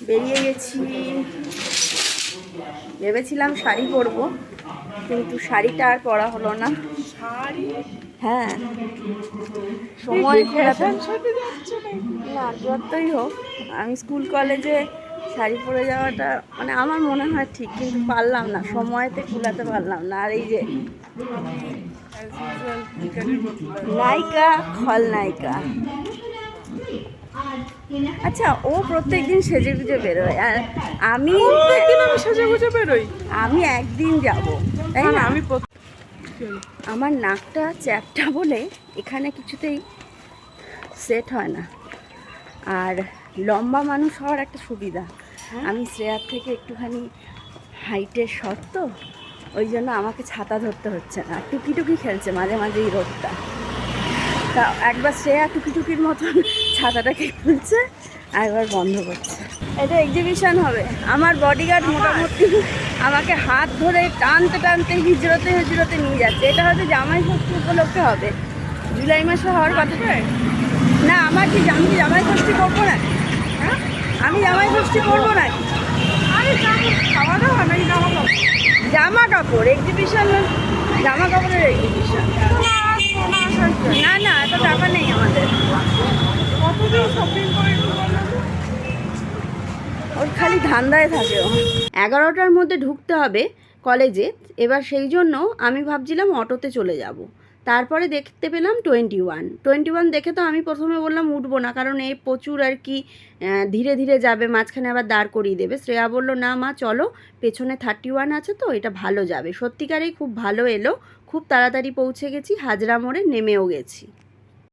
বেরিয়ে গেছি। ভেবেছিলাম শাড়ি পরবো, কিন্তু শাড়িটা আর পরা হলো না। হ্যাঁ, সময় না যতই হোক, আমি স্কুল কলেজে শাড়ি পরে যাওয়াটা মানে আমার মনে হয় ঠিক, কিন্তু পারলাম না, সময়তে কুলাতে পারলাম না। আর এই যে নায়িকা খলনায়িকা। আচ্ছা, ও প্রত্যেকদিন সেজে গুজে বেরোয়, আর আমি সেজে গুজে বেরোই। আমি একদিন যাব, তাই না? আমি আমার নাকটা চ্যাপটা বলে এখানে কিছুতেই সেট হয় না। আর লম্বা মানুষ হওয়ার একটা সুবিধা, আমি শ্রেয়ার থেকে একটুখানি হাইটের শর্ত, ওই জন্য আমাকে ছাতা ধরতে হচ্ছে না। টুকি টুকি খেলছে মাঝে মাঝে এই রোদটা। তা একবার শ্রেয়া টুকি টুকির মতন ছাতাটাকে খুলছে, আর একবার বন্ধ করছে। এটা এক্সিবিশন হবে। আমার বডিগার্ড মোটামুটি আমাকে হাত ধরে টানতে টানতে হিজড়তে হিজড়তে নিয়ে যাচ্ছে। এটা হয়তো জামাই ষষ্ঠী উপলক্ষে হবে, জুলাই মাসে হওয়ার কথা। না, আমার কি আমি কি জামাই ষষ্ঠী করবো না? আমি জামাই ষষ্ঠী করবো না? জামা কাপড় এক্সিবিশন, জামা কাপড়ের এক্সিবিশন। না না, এত টাকা নেই আমাদের। ওর খালি ধান্দায় থাকে। 11টার মধ্যে ঢুকতে হবে কলেজে। এবার সেই জন্য আমি ভাবছিলাম অটোতে চলে যাব। তারপরে দেখতে পেলাম 21 দেখে তো আমি প্রথমে বললাম উঠবো না, কারণ এই প্রচুর আর কি ধীরে ধীরে যাবে, মাঝখানে আবার দাঁড় করিয়ে দেবে। শ্রেয়া বলল না মা চলো, পেছনে 31 আছে তো, এটা ভালো যাবে। সত্যিকারেই খুব ভালো এলো, খুব তাড়াতাড়ি পৌঁছে গেছি, হাজরা মোড়ে নেমেও গেছি।